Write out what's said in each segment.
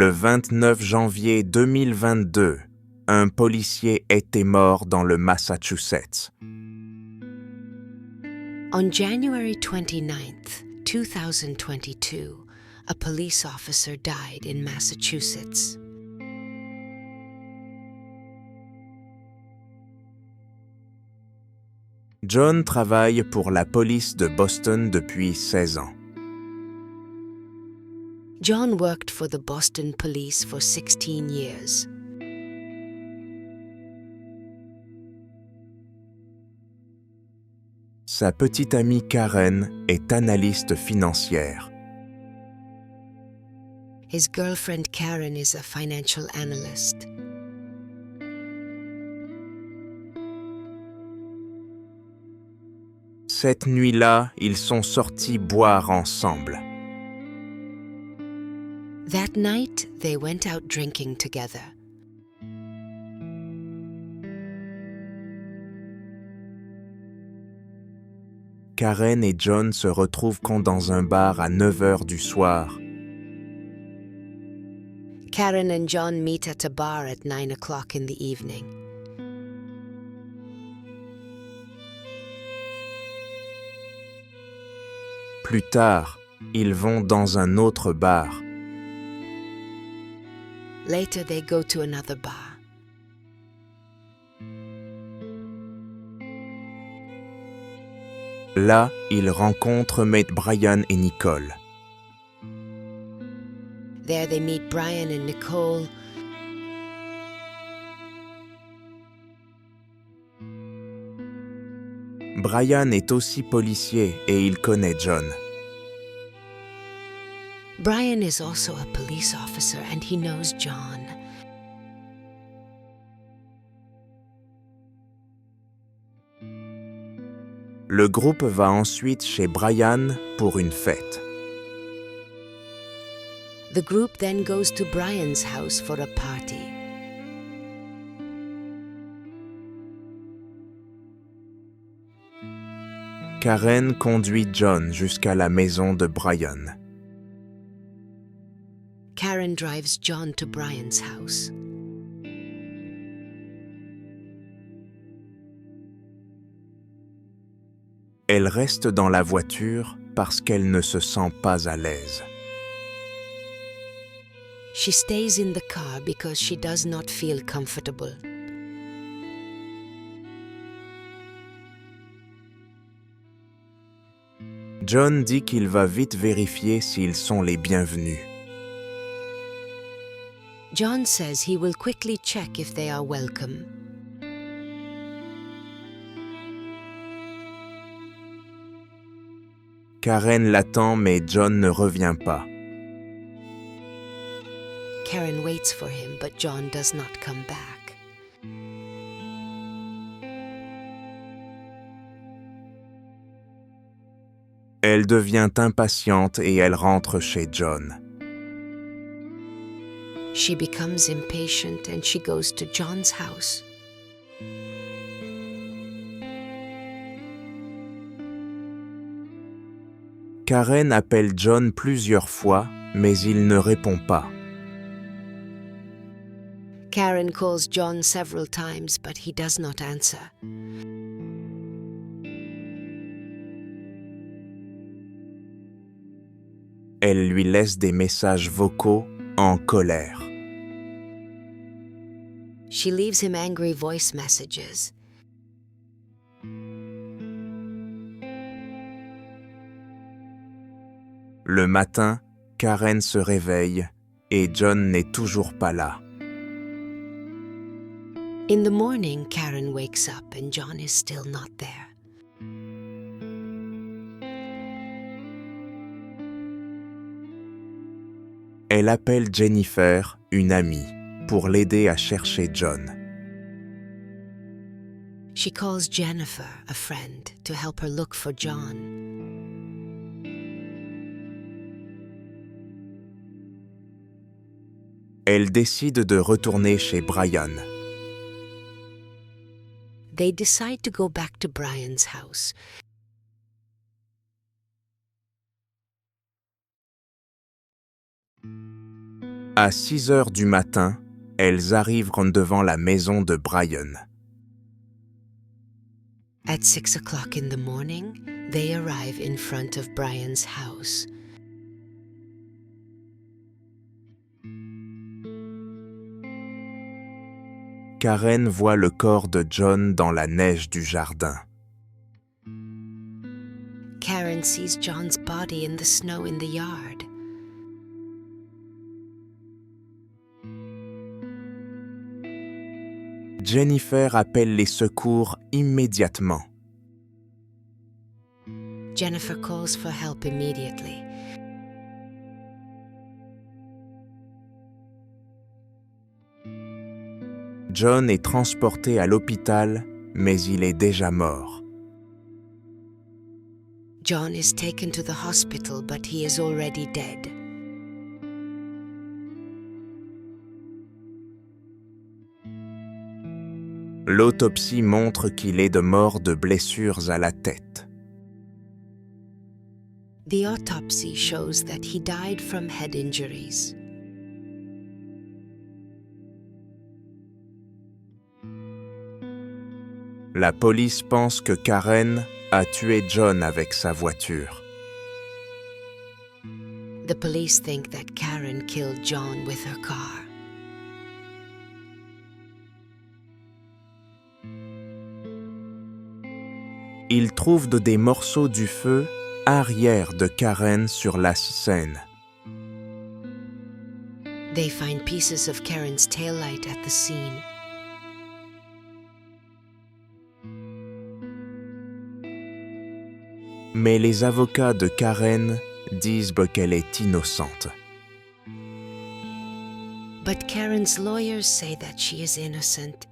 Le 29 janvier 2022, un policier était mort dans le Massachusetts. On January 29th, 2022, a police officer died in Massachusetts. John travaille pour la police de Boston depuis 16 ans. John worked for the Boston Police for 16 years. Sa petite amie Karen est analyste financière. His girlfriend Karen is a financial analyst. Cette nuit-là, ils sont sortis boire ensemble. That night, they went out drinking together. Karen et John se retrouveront dans un bar à 9h du soir. Karen and John meet at a bar at 9 o'clock in the evening. Plus tard, ils vont dans un autre bar. Later, they go to another bar. Là, ils rencontrent Matt Brian et Nicole. There, they meet Brian and Nicole. Brian est aussi policier et il connaît John. Brian is also a police officer and he knows John. Le groupe va ensuite chez Brian pour une fête. The group then goes to Brian's house for a party. Karen conduit John jusqu'à la maison de Brian. Karen drives John to Brian's house. Elle reste dans la voiture parce qu'elle ne se sent pas à l'aise. She stays in the car because she does not feel comfortable. John dit qu'il va vite vérifier s'ils sont les bienvenus. John says he will quickly check if they are welcome. Karen l'attend mais John ne revient pas. Karen waits for him, but John does not come back. Elle devient impatiente et elle rentre chez John. She becomes impatient and she goes to John's house. Karen appelle John plusieurs fois, mais il ne répond pas. Karen calls John several times, but he does not answer. Elle lui laisse des messages vocaux en colère. She leaves him angry voice messages. Le matin, Karen se réveille et John n'est toujours pas là. In the morning, Karen wakes up and John is still not there. Elle appelle Jennifer, une amie, pour l'aider à chercher John. She calls Jennifer, a friend, to help her look for John. Elle décide de retourner chez Brian. They decide to go back to Brian's house. À 6 heures du matin, elles arrivent devant la maison de Brian. At 6 o'clock in the morning, they arrive in front of Brian's house. Karen voit le corps de John dans la neige du jardin. Karen sees John's body in the snow in the yard. Jennifer appelle les secours immédiatement. Jennifer calls for help immediately. John est transporté à l'hôpital, mais il est déjà mort. John is taken to the hospital, but he is already dead. L'autopsie montre qu'il est mort de blessures à la tête. The autopsy shows that he died from head injuries. La police pense que Karen a tué John avec sa voiture. The police think that Karen killed John with her car. Ils trouvent des morceaux du feu arrière de Karen sur la scène. They find pieces of Karen's taillight at the scene. Mais les avocats de Karen disent qu'elle est innocente. But Karen's lawyers say that she is innocent.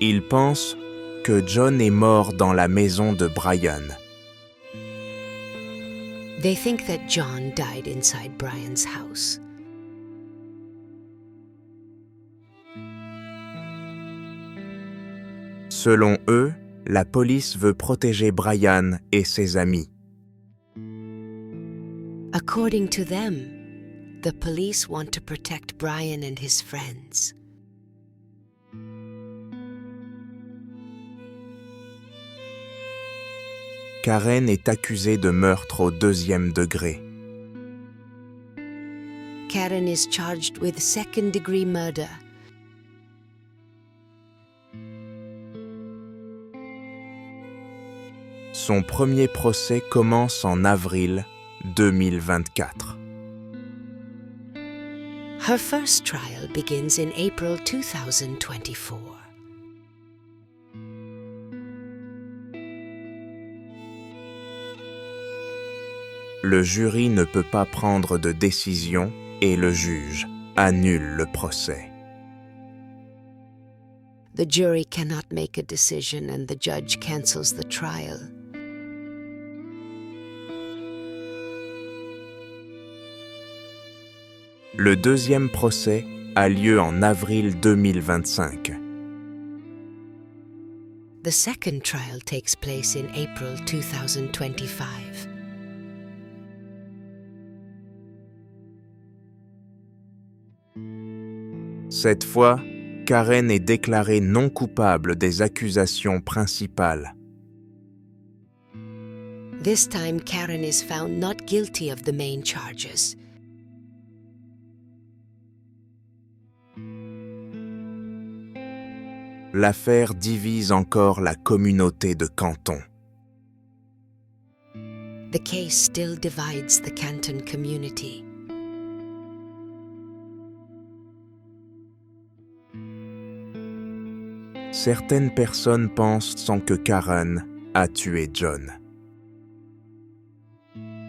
Ils pensent que John est mort dans la maison de Brian. They think that John died inside Brian's house. Selon eux, la police veut protéger Brian et ses amis. According to them, the police want to protect Brian and his friends. Karen est accusée de meurtre au 2e degré. Karen is charged with second-degree murder. Son premier procès commence en avril 2024. Her first trial begins in April 2024. Le jury ne peut pas prendre de décision et le juge annule le procès. The jury cannot make a decision and the judge cancels the trial. Le 2e procès a lieu en avril 2025. The second trial takes place in April 2025. Cette fois, Karen est déclarée non coupable des accusations principales. This time, Karen is found not guilty of the main charges. L'affaire divise encore la communauté de Canton. The case still divides the Canton community. Certaines personnes pensent que Karen a tué John.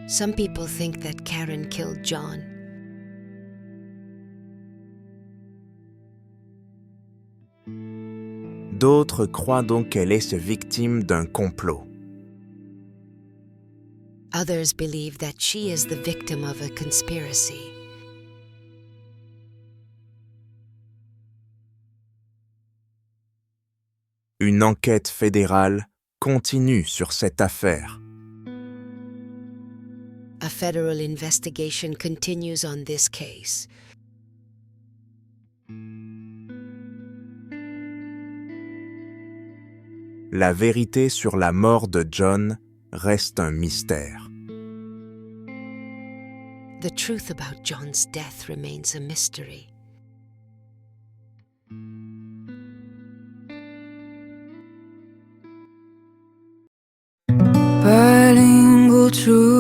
Some people think that Karen killed John. D'autres croient donc qu'elle est victime d'un complot. Others believe that she is the victim of a conspiracy. Une enquête fédérale continue sur cette affaire. A federal investigation continues on this case. La vérité sur la mort de John reste un mystère. The truth about John's death remains a mystery. Bilingual truth.